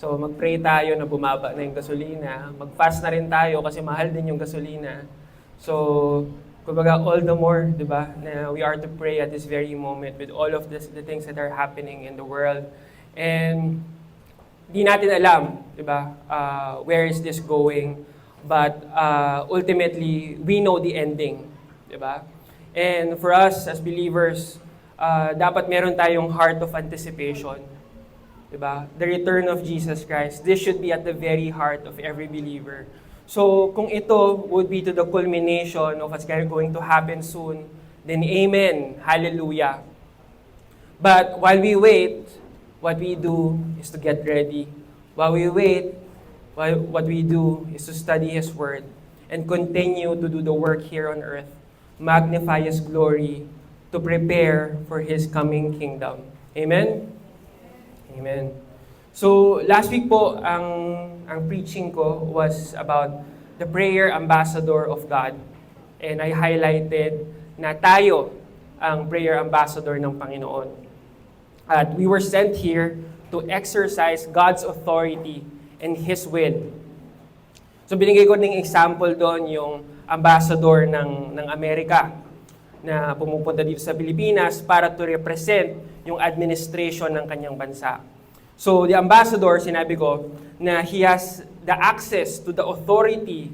So mag-pray tayo na bumaba na yung gasolina. Mag-fast na rin tayo kasi mahal din yung gasolina. So, kumbaga all the more, di ba, na we are to pray at this very moment with all of the things that are happening in the world. And di natin alam, di ba, where is this going. But ultimately, we know the ending. Di ba? And for us as believers, dapat meron tayong heart of anticipation. Diba? The return of Jesus Christ. This should be at the very heart of every believer. So, kung ito would be to the culmination of what's going to happen soon, then amen, hallelujah. But while we wait, what we do is to get ready. While we wait, what we do is to study His Word and continue to do the work here on earth. Magnify His glory to prepare for His coming kingdom. Amen? Amen. So, last week po, ang preaching ko was about the prayer ambassador of God. And I highlighted na tayo ang prayer ambassador ng Panginoon. At we were sent here to exercise God's authority and His will. So, binigay ko ng example doon yung ambassador ng Amerika na pumupunta dito sa Pilipinas para to represent yung administration ng kanyang bansa. So, the ambassador, sinabi ko, na he has the access to the authority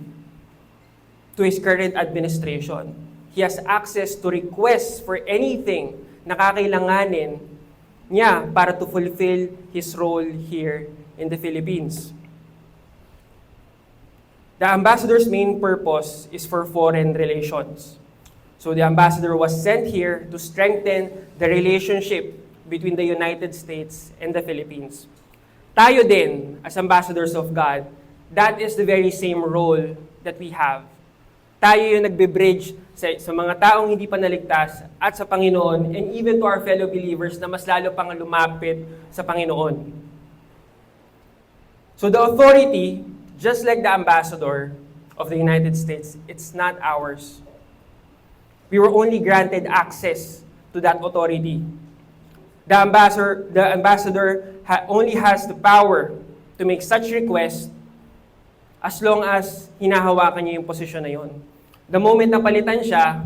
to his current administration. He has access to request for anything na kakailanganin niya para to fulfill his role here in the Philippines. The ambassador's main purpose is for foreign relations. So the ambassador was sent here to strengthen the relationship between the United States and the Philippines. Tayo din, as ambassadors of God, that is the very same role that we have. Tayo yung nagbe-bridge sa mga taong hindi pa naligtas at sa Panginoon and even to our fellow believers na mas lalo pang lumapit sa Panginoon. So the authority, just like the ambassador of the United States, it's not ours. We were only granted access to that authority. The ambassador only has the power to make such request as long as hinahawakan niya yung posisyon na yun. The moment na palitan siya,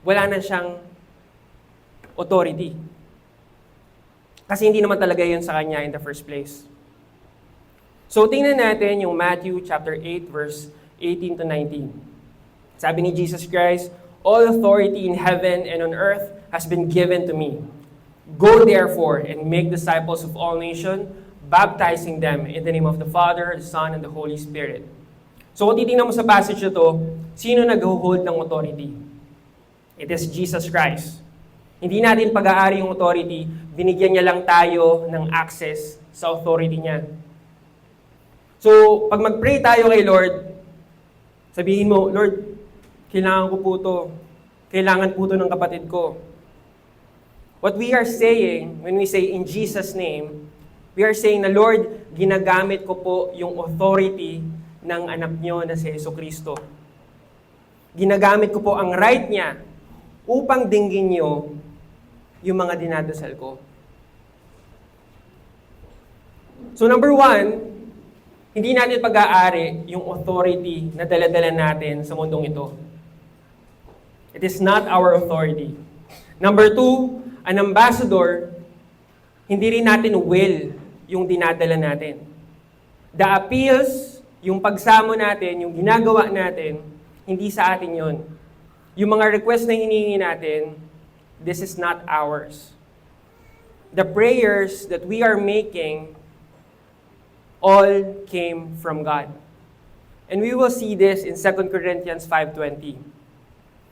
wala na siyang authority. Kasi hindi naman talaga yun sa kanya in the first place. So tingnan natin yung Matthew chapter 8 verse 18 to 19. Sabi ni Jesus Christ, "All authority in heaven and on earth has been given to me. Go therefore and make disciples of all nations, baptizing them in the name of the Father, the Son, and the Holy Spirit." So kung titingnan mo sa passage na to, sino nag-hold ng authority? It is Jesus Christ. Hindi natin pag-aari yung authority, binigyan niya lang tayo ng access sa authority niya. So, pag mag-pray tayo kay Lord, sabihin mo, "Lord, kailangan ko po to. Kailangan po to ng kapatid ko." What we are saying, when we say in Jesus' name, we are saying na, "Lord, ginagamit ko po yung authority ng anak niyo na si Jesucristo. Ginagamit ko po ang right niya upang dinggin niyo yung mga dinadasal ko." So number one, hindi natin pag-aari yung authority na dala-dala natin sa mundong ito. It is not our authority. Number two, an ambassador, hindi rin natin will yung dinadala natin. The appeals, yung pagsamo natin, yung ginagawa natin, hindi sa atin yon. Yung mga request na hinihingi natin, this is not ours. The prayers that we are making all came from God. And we will see this in 2 Corinthians 5:20.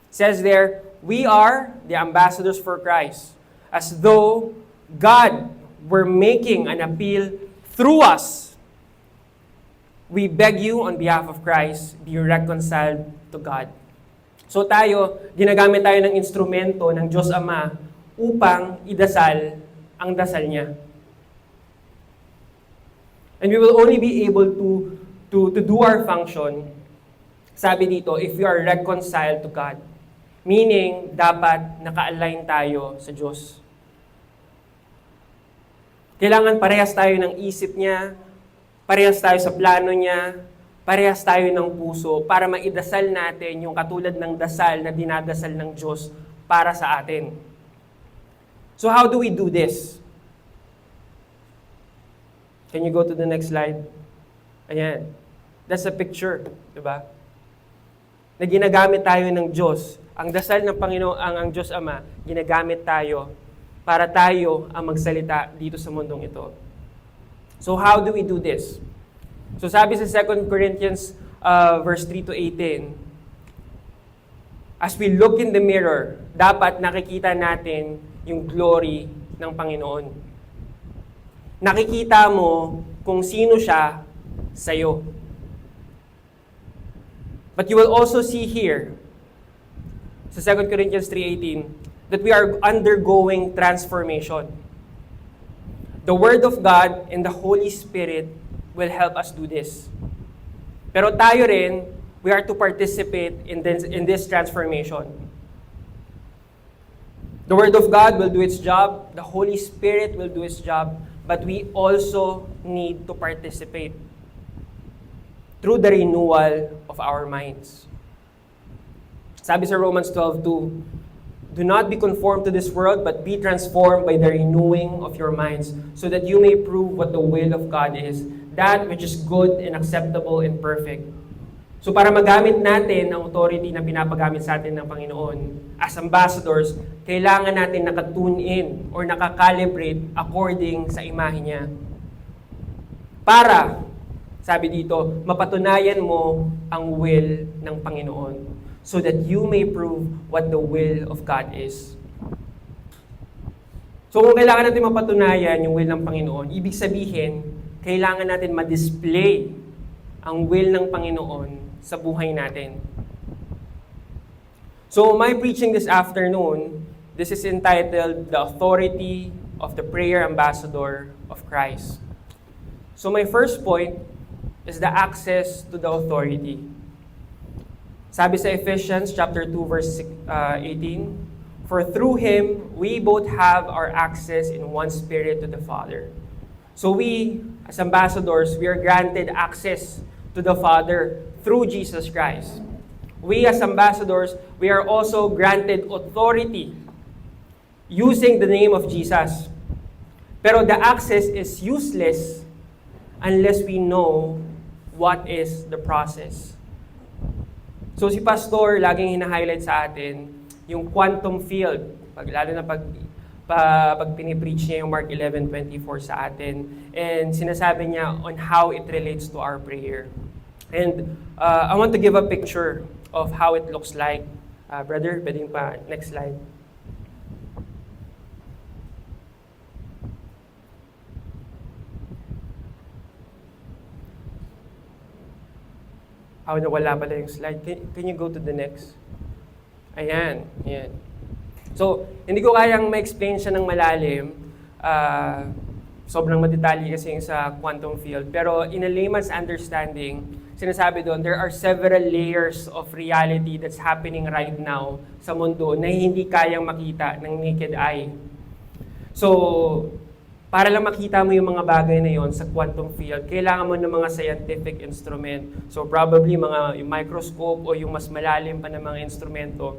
It says there, "We are the ambassadors for Christ, as though God were making an appeal through us. We beg you on behalf of Christ, be reconciled to God." So tayo, ginagamit tayo ng instrumento ng Diyos Ama upang idasal ang dasal niya. And we will only be able to do our function, sabi dito, if we are reconciled to God. Meaning, dapat naka-align tayo sa Diyos. Kailangan parehas tayo ng isip niya, Parehas tayo sa plano niya, parehas tayo ng puso para maidasal natin yung katulad ng dasal na dinadasal ng Diyos para sa atin. So how do we do this? Can you go to the next slide? Ayan. That's a picture, di ba? Na ginagamit tayo ng Diyos. Ang dasal ng Panginoon, ang Diyos Ama, ginagamit tayo para tayo ang magsalita dito sa mundong ito. So how do we do this? So sabi sa 2 Corinthians verse 3 to 18, as we look in the mirror, dapat nakikita natin yung glory ng Panginoon. Nakikita mo kung sino siya sa'yo. But you will also see here, sa 2 Corinthians 3:18, that we are undergoing transformation. The Word of God and the Holy Spirit will help us do this. Pero tayo rin, we are to participate in this transformation. The Word of God will do its job, the Holy Spirit will do its job, but we also need to participate through the renewal of our minds. Sabi sa Romans 12:2, do not be conformed to this world, but be transformed by the renewing of your minds, so that you may prove what the will of God is, that which is good and acceptable and perfect. So para magamit natin ang authority na pinapagamit sa atin ng Panginoon, as ambassadors, kailangan natin nakatune in or nakakalibrate according sa imahe niya. Para, sabi dito, mapatunayan mo ang will ng Panginoon, so that you may prove what the will of God is. So kung kailangan natin mapatunayan yung will ng Panginoon, ibig sabihin, kailangan natin ma-display ang will ng Panginoon sa buhay natin. So my preaching this afternoon, this is entitled, The Authority of the Prayer Ambassador of Christ. So my first point is the access to the authority. Sabi sa Ephesians chapter 2 verse 18, for through Him, we both have our access in one Spirit to the Father. So we, as ambassadors, we are granted access to the Father through Jesus Christ. We as ambassadors, we are also granted authority using the name of Jesus. Pero the access is useless unless we know what is the process. So si Pastor, laging hina-highlight sa atin yung quantum field. Lalo na pag pinipreach niya yung Mark 11:24 sa atin. And sinasabi niya on how it relates to our prayer. And I want to give a picture of how it looks like. Brother, pwedeng pa, next slide. Nawala pala yung slide. Can you go to the next? Ayan. Ayan. So, hindi ko kayang ma-explain siya ng malalim. Sobrang madetalye kasi yung sa quantum field. Pero in a layman's understanding, sinasabi doon, there are several layers of reality that's happening right now sa mundo na hindi kayang makita ng naked eye. So, para lang makita mo yung mga bagay na yon sa quantum field, kailangan mo ng mga scientific instrument. So probably yung microscope o yung mas malalim pa ng mga instrumento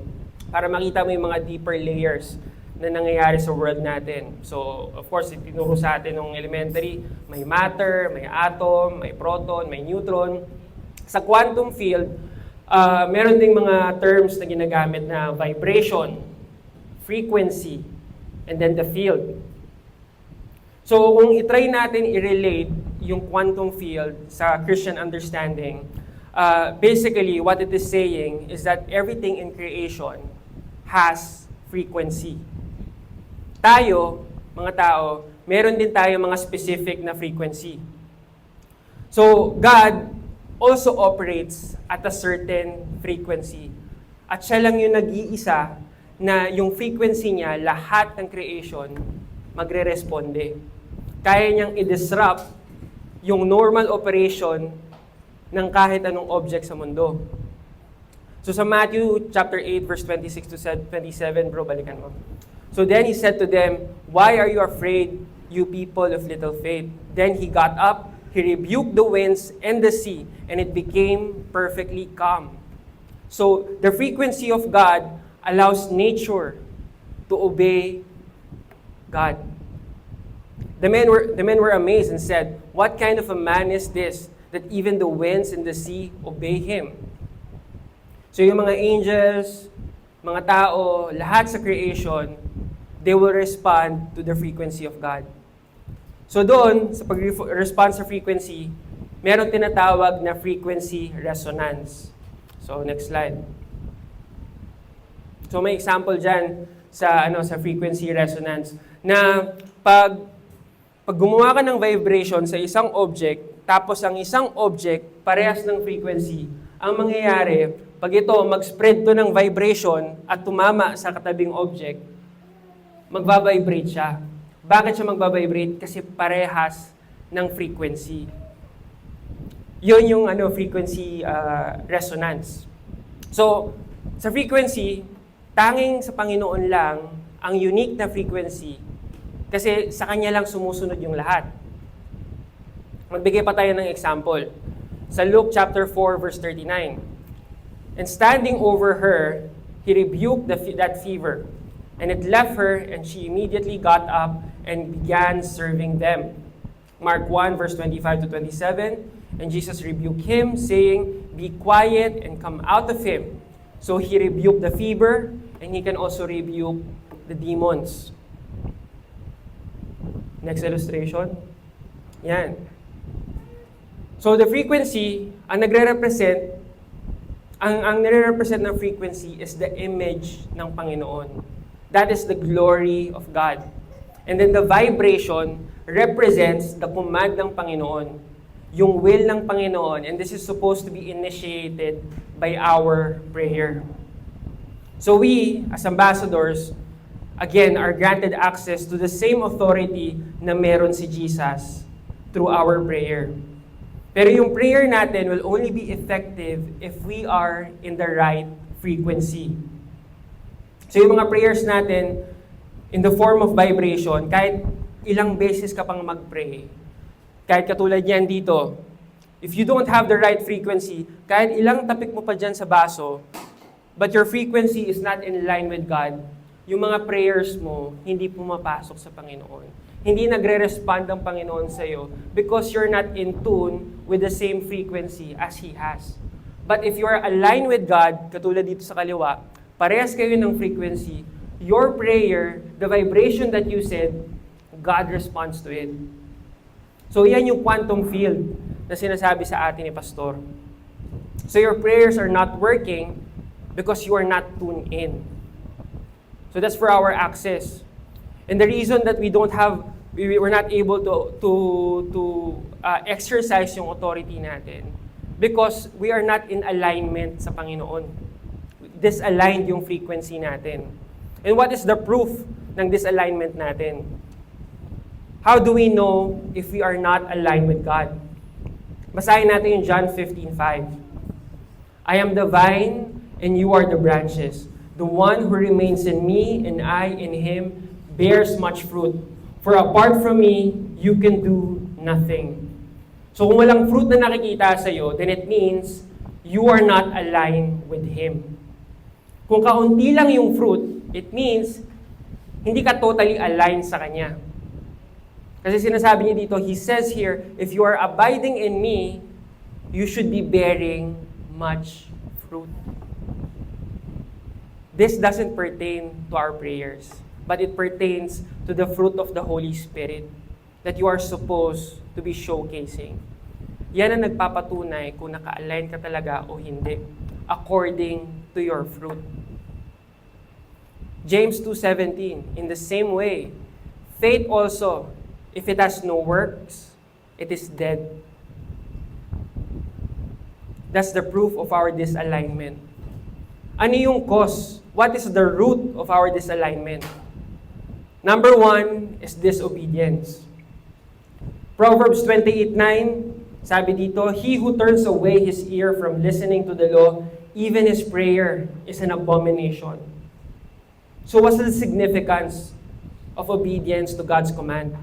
para makita mo yung mga deeper layers na nangyayari sa world natin. So of course, itinuro sa atin ng elementary, may matter, may atom, may proton, may neutron. Sa quantum field, meron ding mga terms na ginagamit na vibration, frequency, and then the field. So kung itry natin i-relate yung quantum field sa Christian understanding, basically what it is saying is that everything in creation has frequency. Tayo, mga tao, meron din tayo mga specific na frequency. So God also operates at a certain frequency. At siya lang yung nag-iisa na yung frequency niya, lahat ng creation, magre-responde. Kaya niyang i-disrupt yung normal operation ng kahit anong object sa mundo. So sa Matthew chapter 8 verse 26 to 27, bro, balikan mo. So then he said to them, "Why are you afraid, you people of little faith?" Then he got up, he He rebuked the winds and the sea, and it became perfectly calm. So, the frequency of God allows nature to obey God. The men were amazed and said, "What kind of a man is this, that even the winds and the sea obey him?" So yung mga angels, mga tao, lahat sa creation, they will respond to the frequency of God. So doon, sa pag-respond sa frequency, meron tinatawag na frequency resonance. So next slide. So may example dyan sa frequency resonance na pag gumawa ka ng vibration sa isang object, tapos ang isang object parehas ng frequency, ang mangyayari, pag ito mag-spread to ng vibration at tumama sa katabing object, magbabibrate siya. Bakit siya magbabibrate? Kasi parehas ng frequency. Yun yung frequency resonance. So, sa frequency, tanging sa Panginoon lang ang unique na frequency kasi sa Kanya lang sumusunod yung lahat. Magbigay pa tayo ng example. Sa Luke chapter 4 verse 39. And standing over her, He rebuked that fever. And it left her, and she immediately got up and began serving them. Mark 1 verse 25 to 27. And Jesus rebuked him, saying, "Be quiet and come out of him." So he rebuked the fever, and he can also rebuke the demons. Next illustration. Yan. So the frequency, ang nagre-represent, ang nire-represent ng frequency is the image ng Panginoon. That is the glory of God. And then the vibration represents the command ng Panginoon, yung will ng Panginoon, and this is supposed to be initiated by our prayer. So we, as ambassadors, again, are granted access to the same authority na meron si Jesus through our prayer. Pero yung prayer natin will only be effective if we are in the right frequency. So yung mga prayers natin, in the form of vibration, kahit ilang beses ka pang mag-pray, kahit katulad yan dito, if you don't have the right frequency, kahit ilang tapik mo pa dyan sa baso, but your frequency is not in line with God, yung mga prayers mo, hindi pumapasok sa Panginoon. Hindi nagre-respond ang Panginoon sa iyo because you're not in tune with the same frequency as He has. But if you are aligned with God, katulad dito sa kaliwa, parehas kayo ng frequency, your prayer, the vibration that you said, God responds to it. So yan yung quantum field na sinasabi sa atin ni Pastor. So your prayers are not working because you are not tuned in. So that's for our access. And the reason that we're not able to exercise yung authority natin because we are not in alignment sa Panginoon. Disaligned yung frequency natin. And what is the proof ng disalignment natin? How do we know if we are not aligned with God? Basahin natin yung John 15:5. I am the vine, and you are the branches. The one who remains in me, and I in him, bears much fruit. For apart from me, you can do nothing. So kung walang fruit na nakikita sa'yo, then it means you are not aligned with Him. Kung kaunti lang yung fruit, it means hindi ka totally aligned sa Kanya. Kasi sinasabi niya dito, He says here, if you are abiding in me, you should be bearing much fruit. This doesn't pertain to our prayers, but it pertains to the fruit of the Holy Spirit that you are supposed to be showcasing. Yan ang nagpapatunay kung naka-align ka talaga o hindi, according to your fruit. James 2:17, in the same way, faith also, if it has no works, it is dead. That's the proof of our disalignment. Ano yung cause? What is the root of our disalignment? Number 1 is disobedience. Proverbs 28:9, sabi dito, he who turns away his ear from listening to the law, even his prayer is an abomination. So what's the significance of obedience to God's command?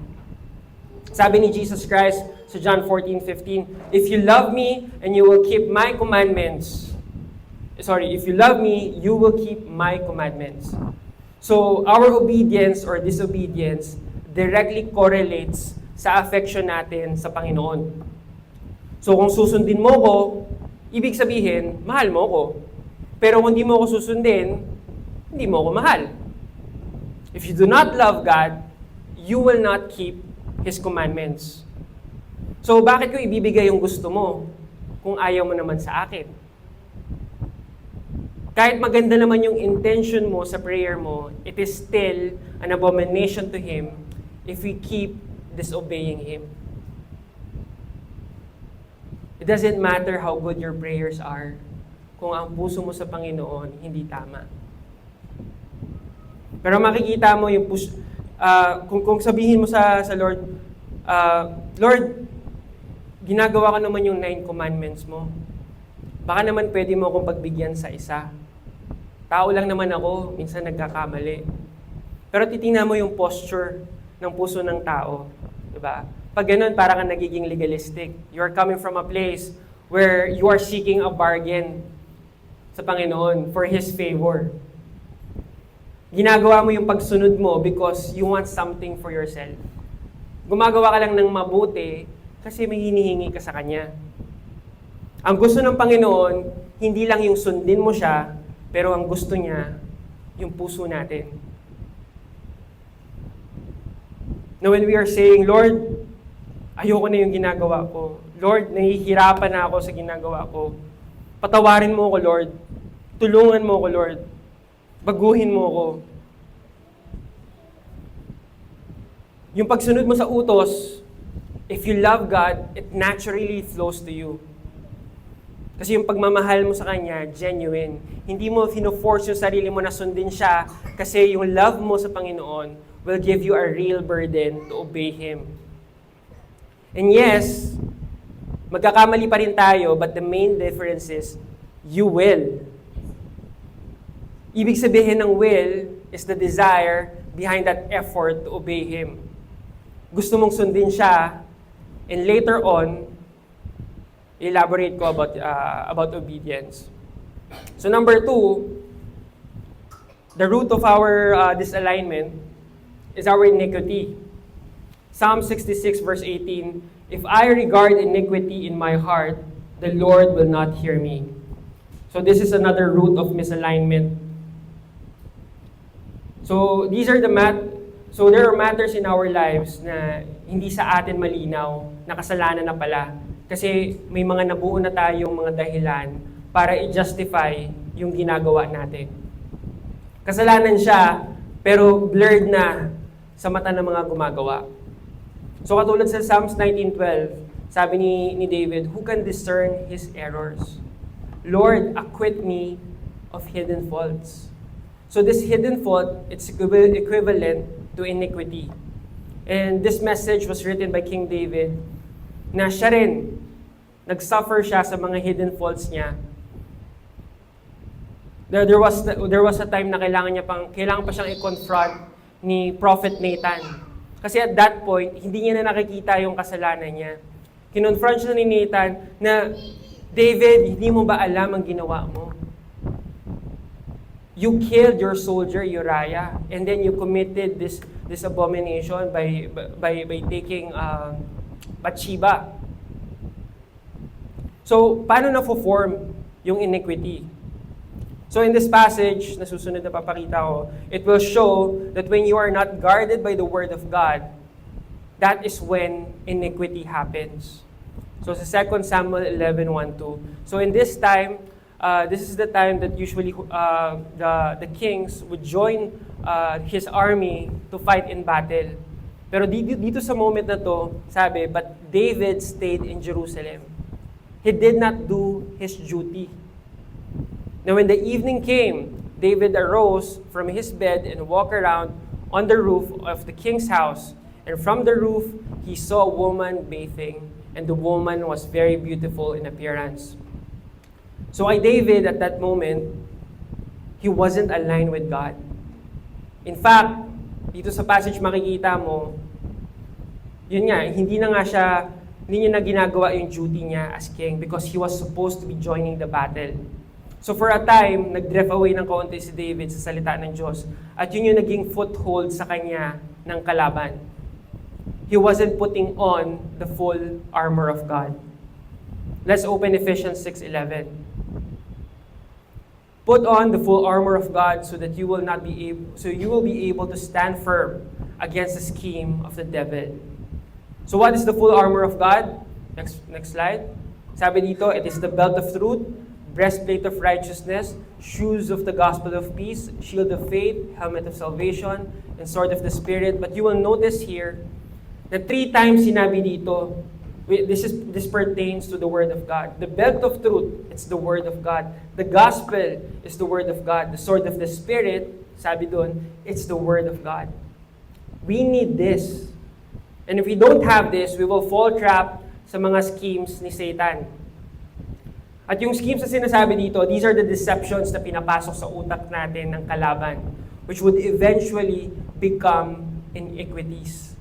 Sabi ni Jesus Christ sa Sa John 14:15, if you love me and you will keep my commandments. If you love me, you will keep my commandments. So, our obedience or disobedience directly correlates sa affection natin sa Panginoon. So, kung susundin mo ko, ibig sabihin, mahal mo ko. Pero kung hindi mo ko susundin, hindi mo ko mahal. If you do not love God, you will not keep His commandments. So, bakit ko ibibigay yung gusto mo kung ayaw mo naman sa akin? Kahit maganda naman yung intention mo sa prayer mo, it is still an abomination to Him if we keep disobeying Him. It doesn't matter how good your prayers are kung ang puso mo sa Panginoon hindi tama. Pero makikita mo yung kung sabihin mo sa Lord, Lord, ginagawa ko naman yung 9 commandments mo. Baka naman pwede mo akong pagbigyan sa isa. Tao lang naman ako, minsan nagkakamali. Pero titingnan mo yung posture ng puso ng tao. Diba? Pag ganun, parang kang nagiging legalistic. You are coming from a place where you are seeking a bargain sa Panginoon for His favor. Ginagawa mo yung pagsunod mo because you want something for yourself. Gumagawa ka lang ng mabuti kasi may hinihingi ka sa Kanya. Ang gusto ng Panginoon, hindi lang yung sundin mo siya, pero ang gusto niya, yung puso natin. Now when we are saying, Lord, ayoko na yung ginagawa ko. Lord, nahihirapan na ako sa ginagawa ko. Patawarin mo ako, Lord. Tulungan mo ako, Lord. Baguhin mo ako. Yung pagsunod mo sa utos, if you love God, it naturally flows to you. Kasi yung pagmamahal mo sa Kanya, genuine. Hindi mo fino-force yung sarili mo na sundin siya kasi yung love mo sa Panginoon will give you a real burden to obey Him. And yes, magkakamali pa rin tayo, but the main difference is, you will. Ibig sabihin ng will is the desire behind that effort to obey Him. Gusto mong sundin siya, and later on, elaborate ko about obedience. So number 2, the root of our disalignment is our iniquity. Psalm 66 verse 18, if I regard iniquity in my heart, the Lord will not hear me. So this is another root of misalignment. So these are so there are matters in our lives na hindi sa atin malinaw, na kasalanan na pala. Kasi may mga nabuo na tayong mga dahilan para i-justify yung ginagawa natin. Kasalanan siya, pero blurred na sa mata ng mga gumagawa. So katulad sa Psalms 19:12, sabi ni David, who can discern his errors? Lord, acquit me of hidden faults. So this hidden fault, it's equivalent to iniquity. And this message was written by King David, na siya rin, nag-suffer siya sa mga hidden faults niya. There was a time na kailangan pa siyang i-confront ni Prophet Nathan. Kasi at that point, hindi niya na nakikita yung kasalanan niya. Kinonfront siya ni Nathan na, David, hindi mo ba alam ang ginawa mo? You killed your soldier Uriah, and then you committed this abomination by taking Bathsheba. So, paano na-form yung iniquity? So, in this passage, na susunod na papakita ko, it will show that when you are not guarded by the Word of God, that is when iniquity happens. So, sa 2 Samuel 11:1-2. So, in this time, this is the time that usually the kings would join his army to fight in battle. Pero dito sa moment na to, sabi, but David stayed in Jerusalem. He did not do his duty. Now when the evening came, David arose from his bed and walked around on the roof of the king's house. And from the roof, he saw a woman bathing, and the woman was very beautiful in appearance. So David, at that moment, he wasn't aligned with God. In fact, dito sa passage makikita mo, yun nga, hindi na nga siya hindi niya na ginagawa yung duty niya as king because he was supposed to be joining the battle. So for a time, nag-drift away ng kaunti si David sa salita ng Diyos. At yun yung naging foothold sa kanya ng kalaban. He wasn't putting on the full armor of God. Let's open Ephesians 6:11. Put on the full armor of God so that you will be able to stand firm against the scheme of the devil. So what is the full armor of God? Next slide. Sabi dito, it is the belt of truth, breastplate of righteousness, shoes of the gospel of peace, shield of faith, helmet of salvation, and sword of the Spirit. But you will notice here that 3 times sinabi dito, this pertains to the Word of God. The belt of truth, it's the Word of God. The gospel is the Word of God. The sword of the Spirit, sabi doon, it's the Word of God. We need this. And if we don't have this, we will fall trap sa mga schemes ni Satan. At yung schemes na sinasabi dito, these are the deceptions na pinapasok sa utak natin ng kalaban, which would eventually become iniquities.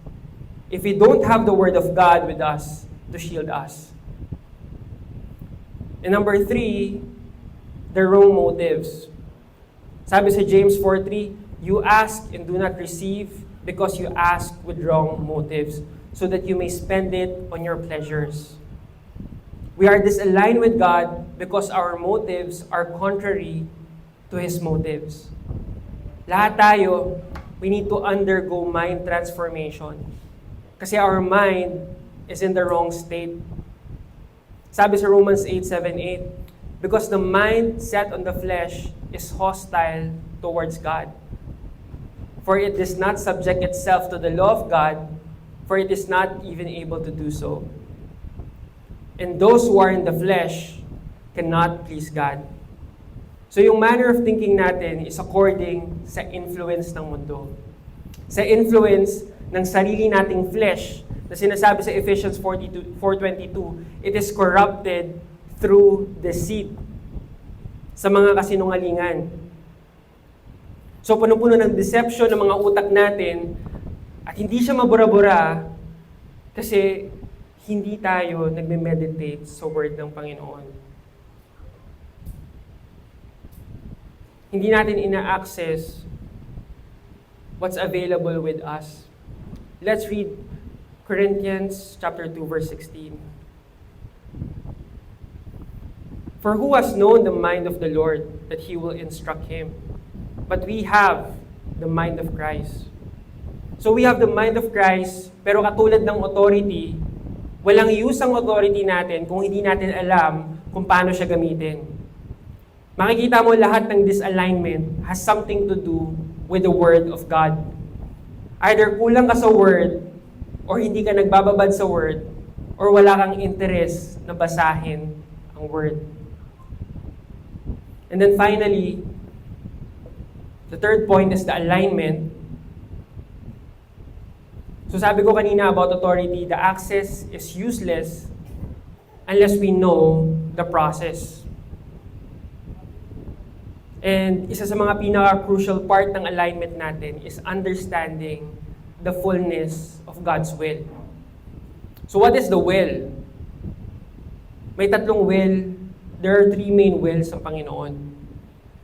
If we don't have the Word of God with us to shield us. And number 3, the wrong motives. Sabi sa James 4:3, you ask and do not receive because you ask with wrong motives, so that you may spend it on your pleasures. We are disaligned with God because our motives are contrary to His motives. Lahat tayo, we need to undergo mind transformation. Kasi our mind is in the wrong state. Sabi sa Romans 8:7-8, because the mind set on the flesh is hostile towards God. For it does not subject itself to the law of God, for it is not even able to do so. And those who are in the flesh cannot please God. So yung manner of thinking natin is according sa influence ng mundo. Sa influence ng sarili nating flesh, na sinasabi sa Ephesians 4:22, it is corrupted through deceit, sa mga kasinungalingan. So puno-puno ng deception ng mga utak natin, at hindi siya mabura-bura kasi hindi tayo nagme-meditate sa word ng Panginoon. Hindi natin ina-access what's available with us. Let's read Corinthians chapter 2, verse 16. For who has known the mind of the Lord that He will instruct him? But we have the mind of Christ. So we have the mind of Christ, pero katulad ng authority, walang use ang authority natin kung hindi natin alam kung paano siya gamitin. Makikita mo lahat ng disalignment has something to do with the Word of God. Either kulang ka sa Word, or hindi ka nagbababad sa Word, or wala kang interest na basahin ang Word. And then finally, the third point is the alignment. So sabi ko kanina about authority, the access is useless unless we know the process. And isa sa mga pinaka-crucial part ng alignment natin is understanding the fullness of God's will. So what is the will? May 3 will. There are 3 main wills ng Panginoon.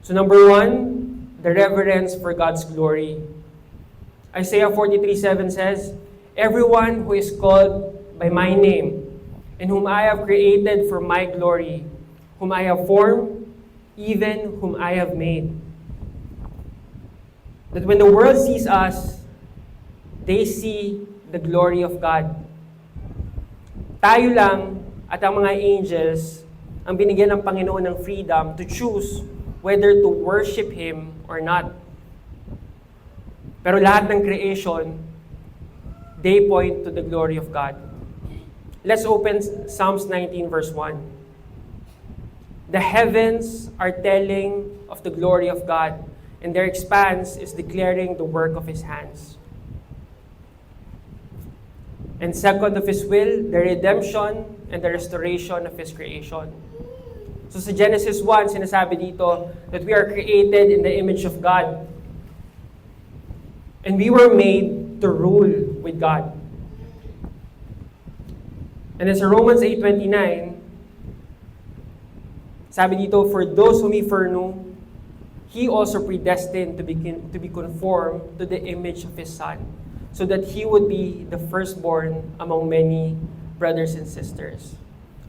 So number 1, the reverence for God's glory. Isaiah 43:7 says, everyone who is called by my name, and whom I have created for my glory, whom I have formed, even whom I have made. That when the world sees us, they see the glory of God. Tayo lang at ang mga angels ang binigyan ng Panginoon ng freedom to choose whether to worship Him or not. Pero lahat ng creation, they point to the glory of God. Let's open Psalms 19 verse 1. The heavens are telling of the glory of God, and their expanse is declaring the work of His hands. And second of His will, the redemption and the restoration of His creation. So sa Genesis 1, sinasabi dito that we are created in the image of God. And we were made to rule with God. And then sa Romans 8:29, sabi dito, for those whom He foreknew, He also predestined to be conformed to the image of His Son, so that He would be the firstborn among many brothers and sisters.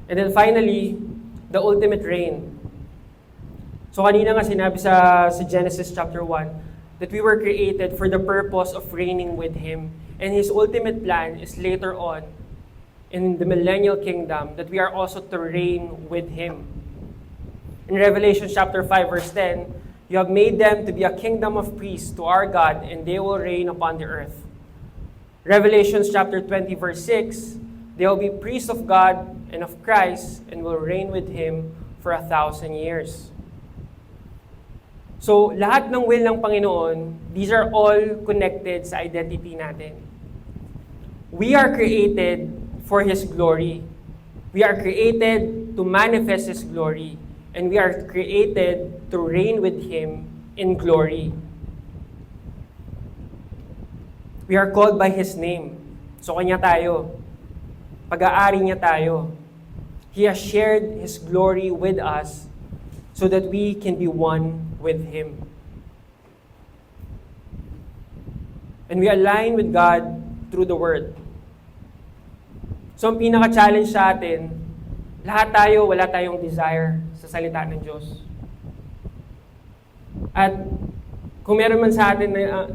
And then finally, the ultimate reign. So kanina nga sinabi sa Genesis chapter 1, that we were created for the purpose of reigning with Him. And His ultimate plan is later on, in the millennial kingdom, that we are also to reign with Him. In Revelation chapter 5 verse 10, you have made them to be a kingdom of priests to our God, and they will reign upon the earth. Revelation chapter 20 verse 6, they will be priests of God and of Christ, and will reign with Him for 1,000 years. So, lahat ng will ng Panginoon, these are all connected sa identity natin. We are created for His glory. We are created to manifest His glory. And we are created to reign with Him in glory. We are called by His name. So Kanya tayo. Pag-aari niya tayo. He has shared His glory with us so that we can be one with Him. And we align with God through the Word. So ang pinaka-challenge sa atin, lahat tayo, wala tayong desire sa salita ng Diyos. At kung meron man sa atin na,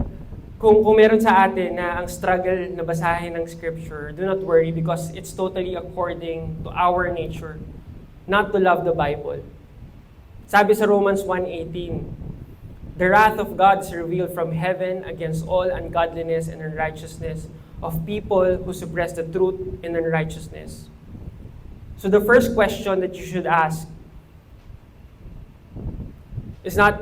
kung meron sa atin na ang struggle na basahin ng Scripture, do not worry because it's totally according to our nature, not to love the Bible. Sabi sa Romans 1:18, the wrath of God is revealed from heaven against all ungodliness and unrighteousness of people who suppress the truth in unrighteousness. So the first question that you should ask is not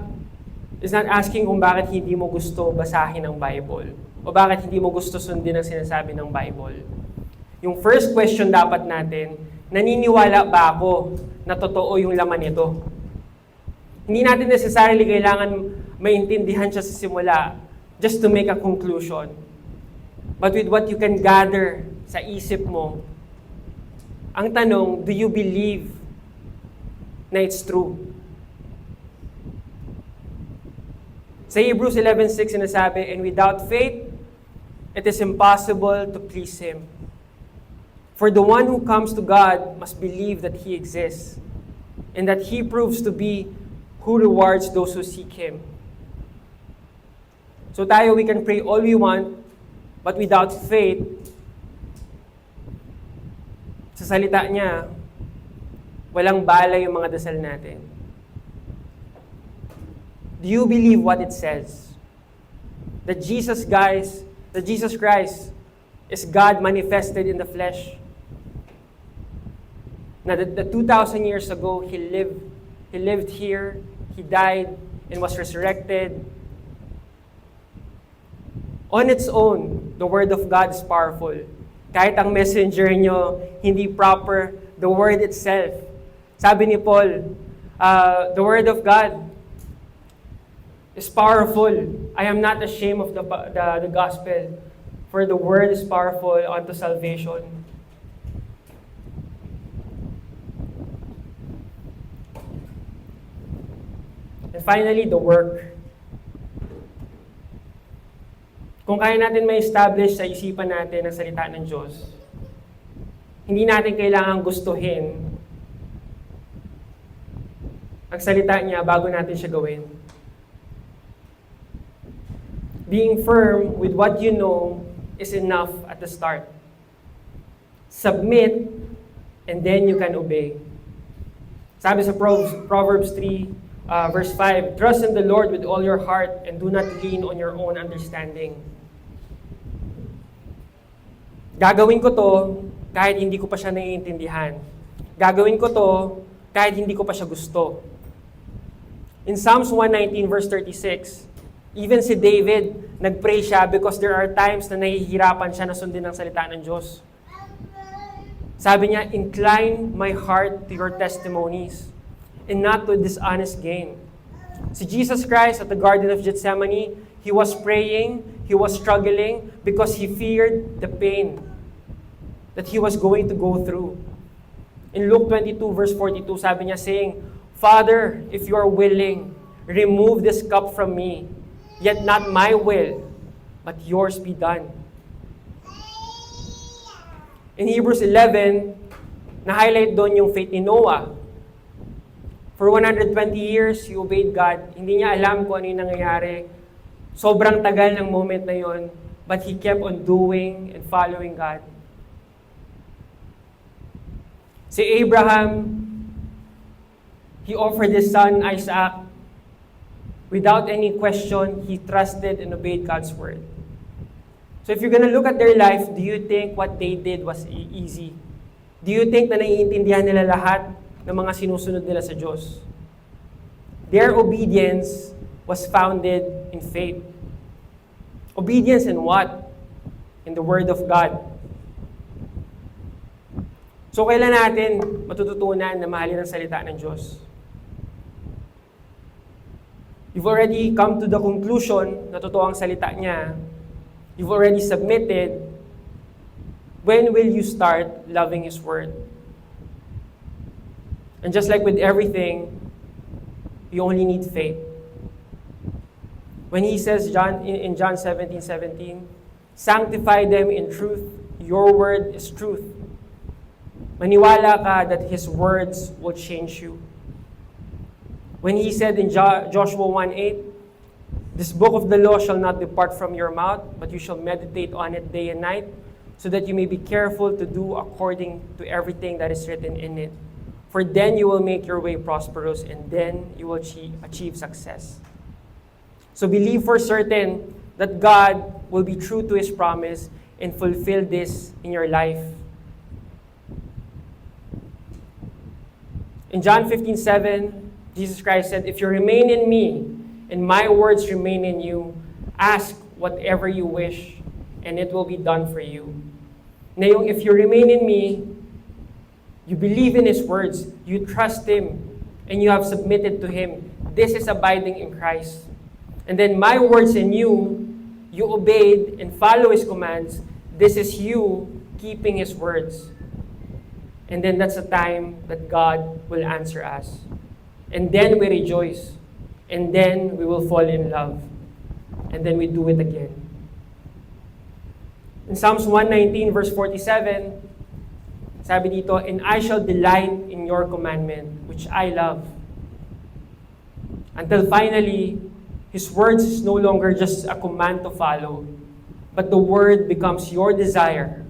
asking kung bakit hindi mo gusto basahin ang Bible o bakit hindi mo gusto sundin ang sinasabi ng Bible. Yung first question dapat natin, naniniwala ba ako na totoo yung laman nito? Hindi natin necessarily kailangan maintindihan siya sa simula just to make a conclusion. But with what you can gather sa isip mo, ang tanong, do you believe na it's true? Sa Hebrews 11:6 sinasabi, and without faith, it is impossible to please Him. For the one who comes to God must believe that He exists, and that He proves to be who rewards those who seek Him. So tayo, we can pray all we want, but without faith, sa salita niya, walang balay yung mga dasal natin. Do you believe what it says? That Jesus Christ is God manifested in the flesh. Na that 2,000 years ago, He lived here, He died, and was resurrected. On its own, the Word of God is powerful. Kahit ang messenger nyo hindi proper, the Word itself. Sabi ni Paul, the Word of God is powerful. I am not ashamed of the gospel, for the Word is powerful unto salvation. And finally, the work. Kung kaya natin ma-establish sa isipan natin ang salita ng Diyos, hindi natin kailangang gustuhin ang salita niya bago natin siya gawin. Being firm with what you know is enough at the start. Submit, and then you can obey. Sabi sa Proverbs 3, verse 5, trust in the Lord with all your heart and do not lean on your own understanding. Gagawin ko to kahit hindi ko pa siya naiintindihan. Gagawin ko to kahit hindi ko pa siya gusto. In Psalms 119 verse 36, even si David, nag-pray siya because there are times na nahihirapan siya na sundin ang salita ng Diyos. Sabi niya, incline my heart to your testimonies and not to dishonest gain. Si Jesus Christ at the Garden of Gethsemane, He was praying, He was struggling because He feared the pain. that he was going to go through. In Luke 22 verse 42, sabi niya saying, Father, if you are willing, remove this cup from me, yet not my will, but yours be done. In Hebrews 11, na-highlight doon yung faith ni Noah. For 120 years, he obeyed God. Hindi niya alam kung ano yung nangyayari. Sobrang tagal ng moment na yon, but he kept on doing and following God. Si Abraham, he offered his son Isaac. Without any question, he trusted and obeyed God's word. So if you're gonna look at their life, do you think what they did was easy? Do you think na naiintindihan nila lahat ng mga sinusunod nila sa Diyos? Their obedience was founded in faith. Obedience in what? In the Word of God. So kailan natin matututunan na mahalin ang salita ng Diyos? You've already come to the conclusion na totoo ang salita niya. You've already submitted. When will you start loving His Word? And just like with everything, you only need faith. When He says in John 17:17, sanctify them in truth, your word is truth. Maniwala ka that His words will change you. When He said in Joshua 1:8, this book of the law shall not depart from your mouth, but you shall meditate on it day and night, so that you may be careful to do according to everything that is written in it. For then you will make your way prosperous, and then you will achieve success. So believe for certain that God will be true to His promise and fulfill this in your life. In John 15:7, Jesus Christ said, if you remain in me, and my words remain in you, ask whatever you wish, and it will be done for you. Na yung if you remain in me, you believe in His words, you trust Him, and you have submitted to Him. This is abiding in Christ. And then my words in you, you obeyed and follow His commands. This is you keeping His words. And then that's the time that God will answer us. And then we rejoice. And then we will fall in love. And then we do it again. In Psalms 119 verse 47, sabi dito, and I shall delight in your commandment, which I love. Until finally, His words is no longer just a command to follow, but the word becomes your desire.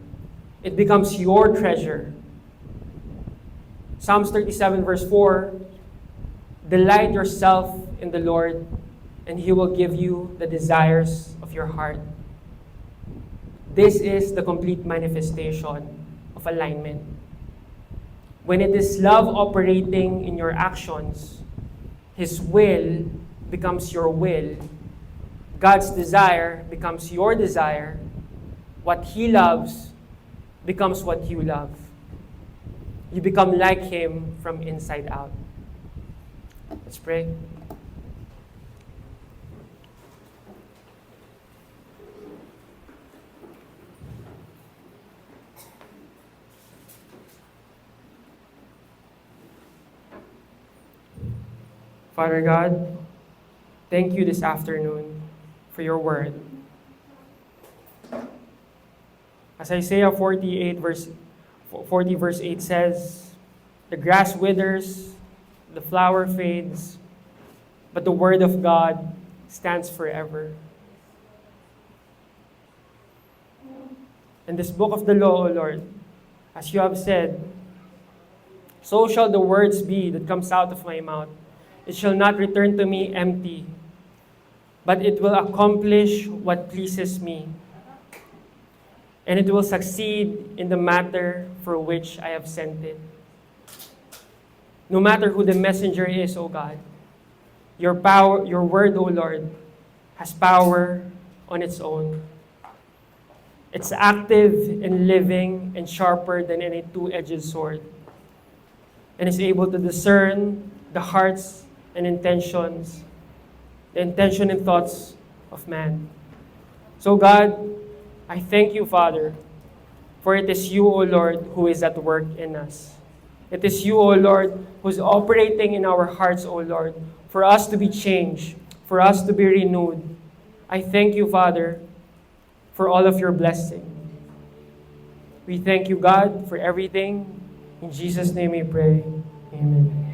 It becomes your treasure. Psalms 37 verse 4, delight yourself in the Lord, and He will give you the desires of your heart. This is the complete manifestation of alignment. When it is love operating in your actions, His will becomes your will. God's desire becomes your desire. What He loves becomes what you love. You become like Him from inside out. Let's pray. Father God, thank you this afternoon for your word. As Isaiah 40 verse 8 says, the grass withers, the flower fades, but the word of God stands forever. In this book of the law, O Lord, as you have said, so shall the words be that comes out of my mouth. It shall not return to me empty, but it will accomplish what pleases me, and it will succeed in the matter for which I have sent it. No matter who the messenger is, O God, your word, O Lord, has power on its own. It's active and living and sharper than any two-edged sword, and is able to discern the hearts and intentions, the intention and thoughts of man. So God, I thank you, Father, For it is you, O Lord, who is at work in us. It is you, O Lord, who's operating in our hearts, O Lord, for us to be changed, for us to be renewed. I thank you, Father, for all of your blessing. We thank you, God, for everything. In Jesus' name we pray. Amen.